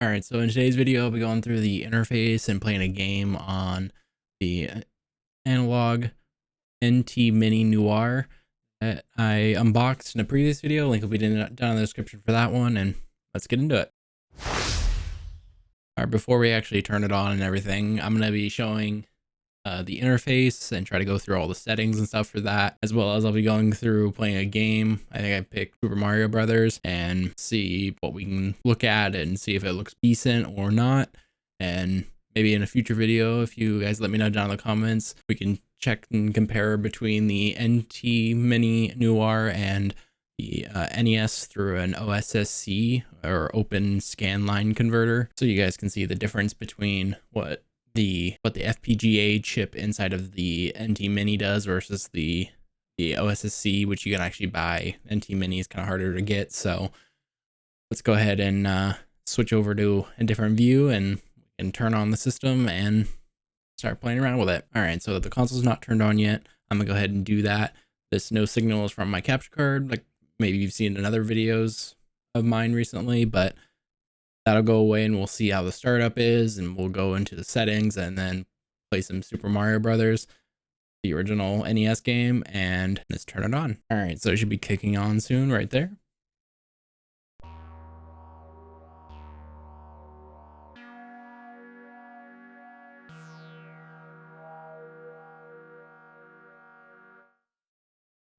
All right, so in today's video, I'll be going through the interface and playing a game on the Analogue NT Mini Noir that I unboxed in a previous video. Link will be down in the description for that one, and let's get into it. All right, before we actually turn it on and everything, I'm going to be showing the interface and try to go through all the settings and stuff for that, as well as I'll be going through playing a game. I think I picked Super Mario Brothers and see what we can look at and see if it looks decent or not. And maybe in a future video, if you guys let me know down in the comments, we can check and compare between the NT Mini Noir and the NES through an OSSC or open scan line converter, so you guys can see the difference between what the FPGA chip inside of the NT Mini does versus the OSSC, which you can actually buy. NT Mini is kind of harder to get, so let's go ahead and switch over to a different view and we can turn on the system and start playing around with it. All right, so the console's not turned on yet. I'm gonna go ahead and do that. This no signal is from my capture card, like maybe you've seen in other videos of mine recently, but that'll go away and we'll see how the startup is, and we'll go into the settings and then play some Super Mario Brothers, the original NES game, and let's turn it on. All right, so it should be kicking on soon right there.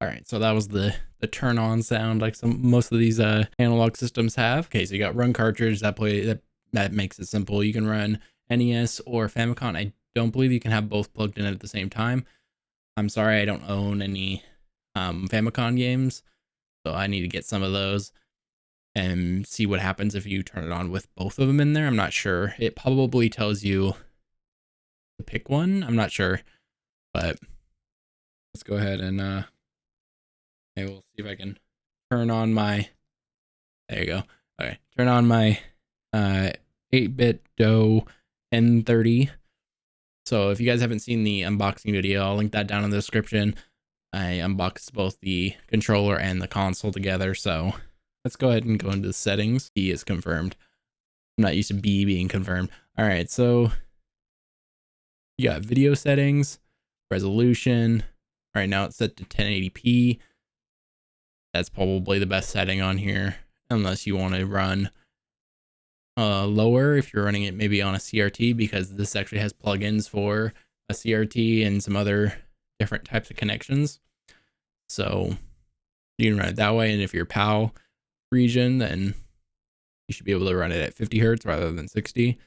All right, so that was the turn on sound like most of these analog systems have. Okay, so you got run cartridge that makes it simple. You can run NES or Famicom. I don't believe you can have both plugged in at the same time. I'm sorry, I don't own any Famicom games, so I need to get some of those and see what happens if you turn it on with both of them in there. I'm not sure. It probably tells you to pick one. I'm not sure, but let's go ahead and we'll see if I can turn on my, there you go. Okay, turn on my 8-bit DOE N30. So if you guys haven't seen the unboxing video, I'll link that down in the description. I unboxed both the controller and the console together. So let's go ahead and go into the settings. B is confirmed. I'm not used to B being confirmed. All right, so you got video settings, resolution. Right now it's set to 1080p. That's probably the best setting on here, unless you want to run lower if you're running it maybe on a CRT, because this actually has plugins for a CRT and some other different types of connections. So you can run it that way, and if you're PAL region, then you should be able to run it at 50 hertz rather than 60.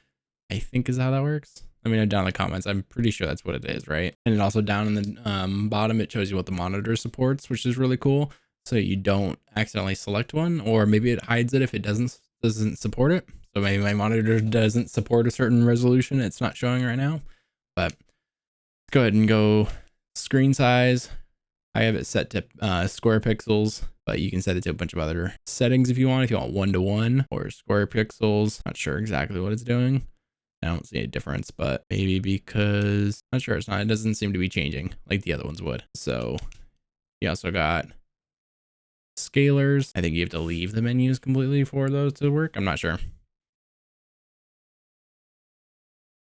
I think is how that works. Let me know down in the comments. I'm pretty sure that's what it is, right? And then also down in the bottom, it shows you what the monitor supports, which is really cool. So you don't accidentally select one, or maybe it hides it if it doesn't support it. So maybe my monitor doesn't support a certain resolution. It's not showing right now, but let's go ahead and go screen size. I have it set to square pixels, but you can set it to a bunch of other settings if you want. If you want 1:1 or square pixels, not sure exactly what it's doing. I don't see a difference, but maybe because, not sure, it doesn't seem to be changing like the other ones would. So you also got Scalars. I think you have to leave the menus completely for those to work. I'm not sure,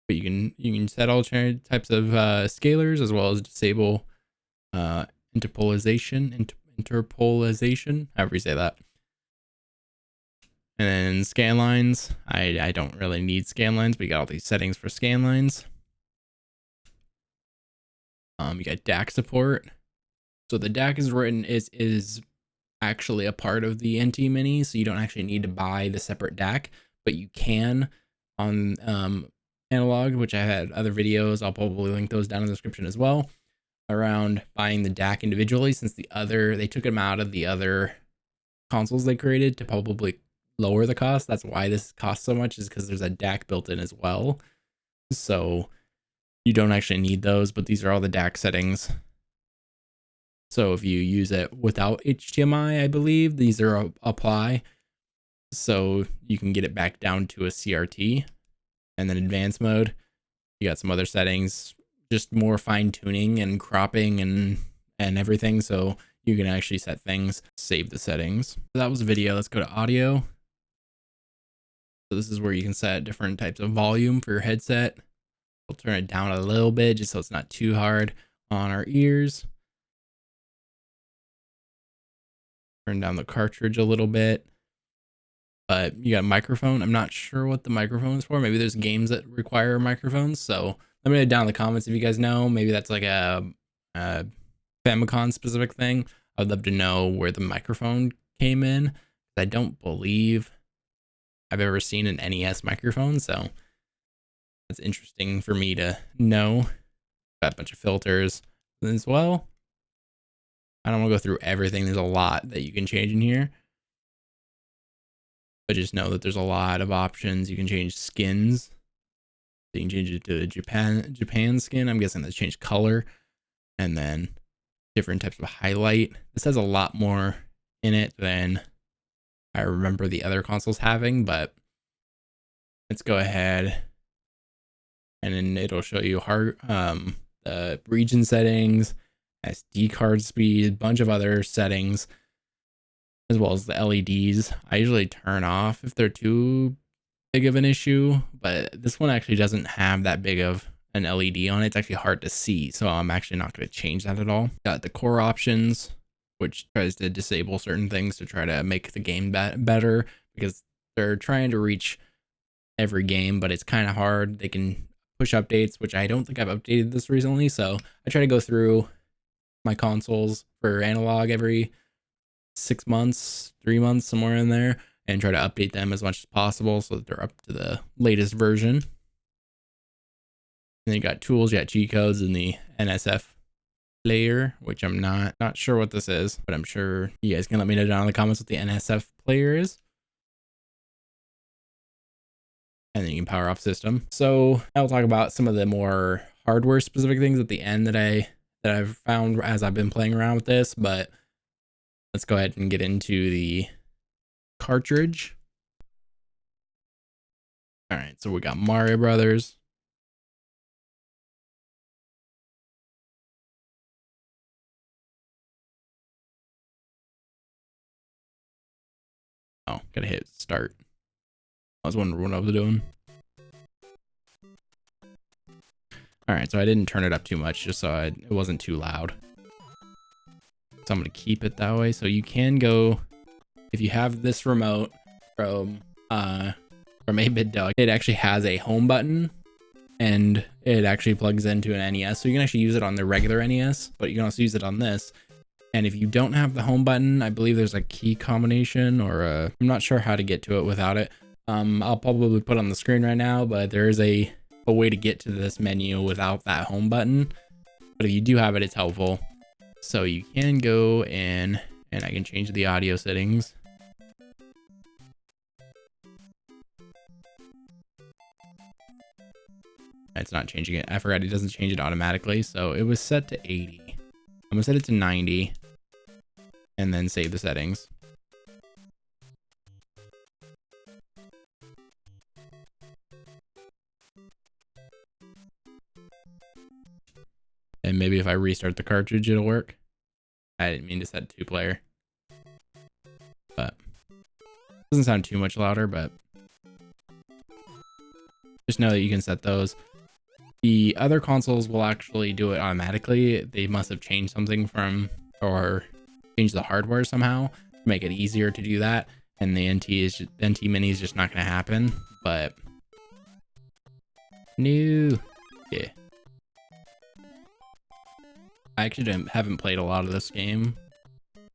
but you can set all types of scalars, as well as disable interpolation, however you say that. And then scan lines. I don't really need scan lines, but you got all these settings for scan lines. You got DAC support. So the DAC is actually a part of the NT Mini, so you don't actually need to buy the separate DAC, but you can on Analogue, which I had other videos. I'll probably link those down in the description as well, around buying the DAC individually, since they took them out of the other consoles they created to probably lower the cost. That's why this costs so much, is because there's a DAC built in as well. So you don't actually need those, but these are all the DAC settings. So if you use it without HDMI, I believe these are apply. So you can get it back down to a CRT. And then advanced mode, you got some other settings, just more fine tuning and cropping and everything. So you can actually set things, save the settings. So that was a video. Let's go to audio. So this is where you can set different types of volume for your headset. We'll turn it down a little bit just so it's not too hard on our ears. Turn down the cartridge a little bit. But you got a microphone. I'm not sure what the microphone is for. Maybe there's games that require microphones. So let me know down in the comments if you guys know. Maybe that's like a Famicom specific thing. I'd love to know where the microphone came in. I don't believe I've ever seen an NES microphone, so that's interesting for me to know. Got a bunch of filters as well. I don't want to go through everything. There's a lot that you can change in here. But just know that there's a lot of options. You can change skins. So you can change it to Japan skin. I'm guessing that's changed color. And then different types of highlight. This has a lot more in it than I remember the other consoles having, but let's go ahead and then it'll show you the region settings, SD card speed, a bunch of other settings, as well as the LEDs. I usually turn off if they're too big of an issue, but this one actually doesn't have that big of an LED on it. It's actually hard to see, so I'm actually not going to change that at all. Got the core options, which tries to disable certain things to try to make the game better, because they're trying to reach every game, but it's kind of hard. They can push updates, which I don't think I've updated this recently, so I try to go through my consoles for Analogue every 6 months, 3 months, somewhere in there, and try to update them as much as possible so that they're up to the latest version. And then you got tools, you got G codes, and the NSF player, which I'm not sure what this is, but I'm sure you guys can let me know down in the comments what the NSF player is. And then you can power off system. So I'll talk about some of the more hardware specific things at the end that I've found as I've been playing around with this, but let's go ahead and get into the cartridge. All right, so we got Mario Brothers. Oh, gotta hit start. I was wondering what I was doing. All right, so I didn't turn it up too much just so it wasn't too loud. So I'm gonna keep it that way. So you can go, if you have this remote from 8-Bit Doug, it actually has a home button and it actually plugs into an NES. So you can actually use it on the regular NES, but you can also use it on this. And if you don't have the home button, I believe there's a key combination or I'm not sure how to get to it without it. I'll probably put on the screen right now, but there is a way to get to this menu without that home button. But if you do have it, it's helpful. So you can go in and I can change the audio settings. It's not changing it. I forgot it doesn't change it automatically. So it was set to 80. I'm gonna set it to 90 and then save the settings. And maybe if I restart the cartridge, it'll work. I didn't mean to set 2-player. But it doesn't sound too much louder, but just know that you can set those. The other consoles will actually do it automatically. They must have changed something or changed the hardware somehow to make it easier to do that. And the NT Mini is just not going to happen. But yeah. I actually haven't played a lot of this game.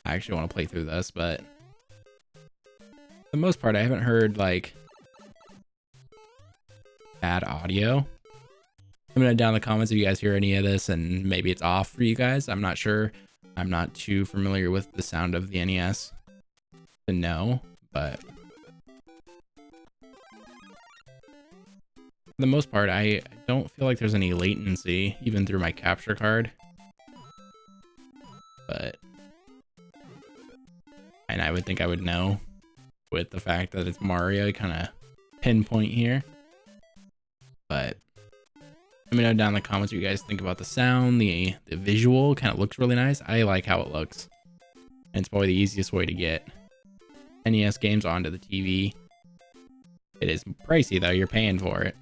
I actually want to play through this, but for the most part, I haven't heard like bad audio. Let me know down in the comments if you guys hear any of this and maybe it's off for you guys. I'm not sure. I'm not too familiar with the sound of the NES to know, but for the most part, I don't feel like there's any latency even through my capture card. But and I would think I would know with the fact that it's Mario, kind of pinpoint here. But let me know down in the comments what you guys think about the sound. The visual kind of looks really nice. I like how it looks. And it's probably the easiest way to get NES games onto the TV It is pricey though, you're paying for it.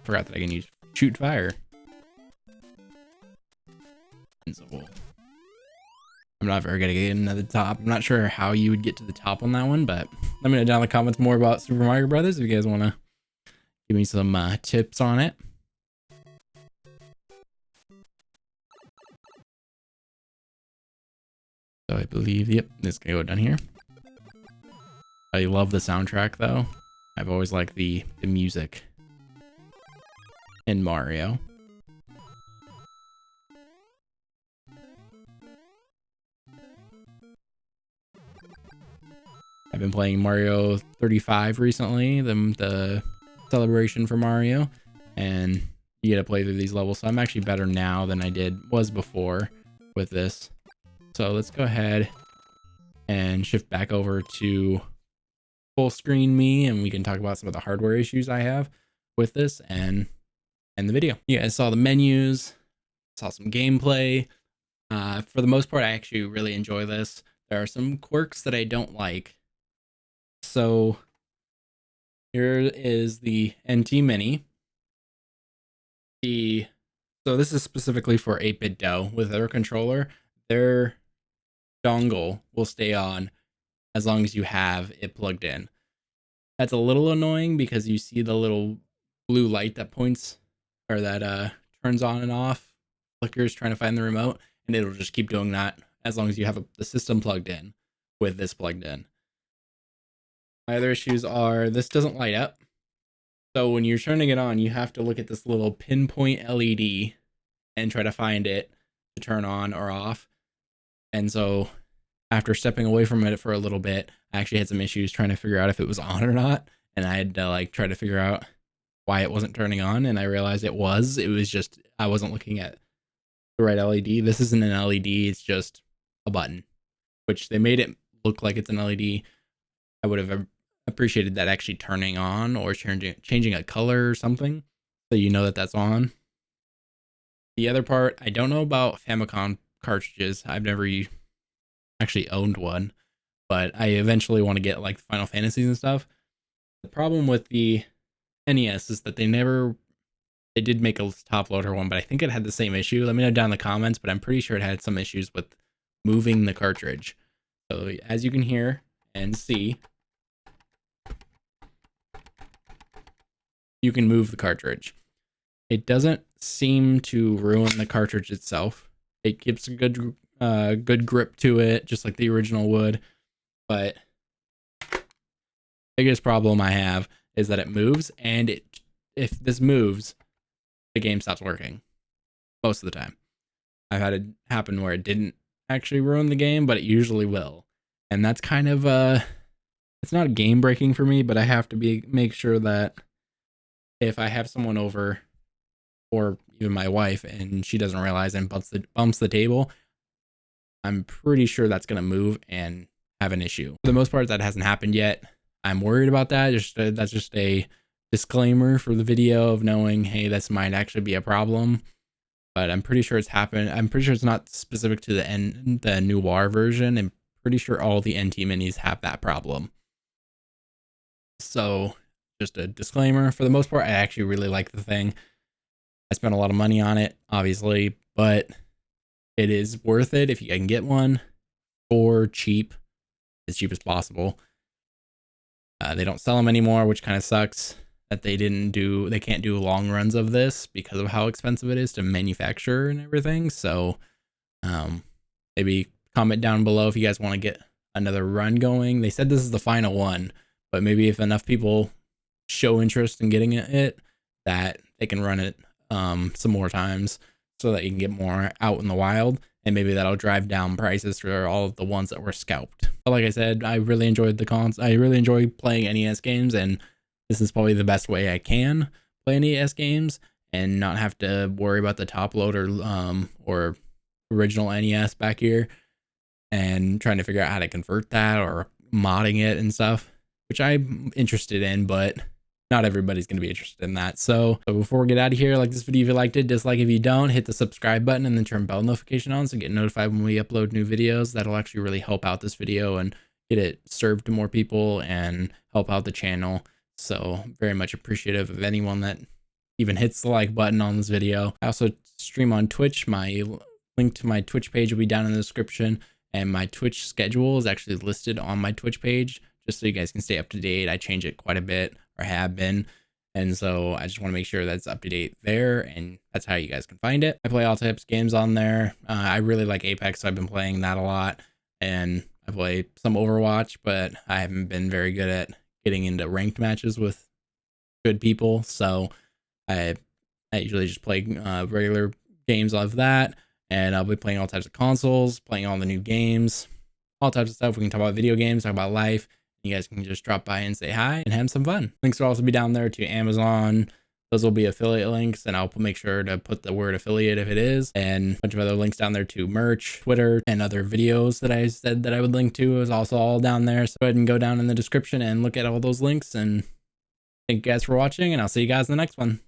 Forgot that I can use shoot fire. And so I'm not very good at getting to the top. I'm not sure how you would get to the top on that one, but let me know down in the comments more about Super Mario Brothers if you guys want to give me some tips on it. So I believe, yep, this can go down here. I love the soundtrack though. I've always liked the music in Mario. I've been playing Mario 35 recently, the celebration for Mario, and you get to play through these levels. So I'm actually better now than I was before with this. So let's go ahead and shift back over to full screen me, and we can talk about some of the hardware issues I have with this and end the video. You guys saw the menus, saw some gameplay. For the most part, I actually really enjoy this. There are some quirks that I don't like. So here is the NT Mini. So this is specifically for 8BitDo. With their controller, their dongle will stay on as long as you have it plugged in. That's a little annoying because you see the little blue light that points or that turns on and off, flickers trying to find the remote, and it'll just keep doing that as long as you have the system plugged in with this plugged in. My other issues are this doesn't light up. So when you're turning it on, you have to look at this little pinpoint LED and try to find it to turn on or off. And so after stepping away from it for a little bit, I actually had some issues trying to figure out if it was on or not. And I had to like try to figure out why it wasn't turning on. And I realized it was just, I wasn't looking at the right LED. This isn't an LED, it's just a button, which they made it look like it's an LED. I would have appreciated that actually turning on or changing a color or something so you know that that's on. The other part, I don't know about Famicom cartridges. I've never actually owned one, but I eventually want to get like Final Fantasies and stuff. The problem with the NES is that they did make a top loader one, but I think it had the same issue. Let me know down in the comments, but I'm pretty sure it had some issues with moving the cartridge. So as you can hear and see, you can move the cartridge. It doesn't seem to ruin the cartridge itself. It gives a good grip to it, just like the original would. But the biggest problem I have is that it moves, and if this moves, the game stops working most of the time. I've had it happen where it didn't actually ruin the game, but it usually will. And that's kind of it's not game breaking for me, but I have to make sure that if I have someone over, or even my wife, and she doesn't realize and bumps the table, I'm pretty sure that's going to move and have an issue. For the most part, that hasn't happened yet. I'm worried about that. That's just a disclaimer for the video of knowing, hey, this might actually be a problem. But I'm pretty sure it's happened. I'm pretty sure it's not specific to the Noir version. I'm pretty sure all the NT Minis have that problem. So just a disclaimer. For the most part, I actually really like the thing. I spent a lot of money on it, obviously, but it is worth it if you can get one for cheap, as cheap as possible. They don't sell them anymore, which kind of sucks that they can't do long runs of this because of how expensive it is to manufacture and everything. So maybe comment down below if you guys want to get another run going. They said this is the final one, but maybe if enough people show interest in getting it, that they can run it some more times so that you can get more out in the wild, and maybe that'll drive down prices for all of the ones that were scalped. But like I said, I really enjoyed I really enjoy playing NES games, and this is probably the best way I can play NES games and not have to worry about the top loader or original NES back here and trying to figure out how to convert that or modding it and stuff, which I'm interested in, but not everybody's going to be interested in that. So before we get out of here, like this video if you liked it, dislike if you don't, hit the subscribe button and then turn bell notification on so get notified when we upload new videos. That'll actually really help out this video and get it served to more people and help out the channel. So very much appreciative of anyone that even hits the like button on this video. I also stream on Twitch. My link to my Twitch page will be down in the description, and my Twitch schedule is actually listed on my Twitch page, just so you guys can stay up to date. I change it quite a bit, or have been. And so I just want to make sure that's up to date there, and that's how you guys can find it. I play all types of games on there. I really like Apex, so I've been playing that a lot, and I play some Overwatch, but I haven't been very good at getting into ranked matches with good people. So I usually just play regular games of that, and I'll be playing all types of consoles, playing all the new games, all types of stuff. We can talk about video games, talk about life. You guys can just drop by and say hi and have some fun. Links will also be down there to Amazon. Those will be affiliate links, and I'll make sure to put the word affiliate if it is, and a bunch of other links down there to merch, Twitter, and other videos that I said that I would link to is also all down there. So go ahead and go down in the description and look at all those links, and thank you guys for watching, and I'll see you guys in the next one.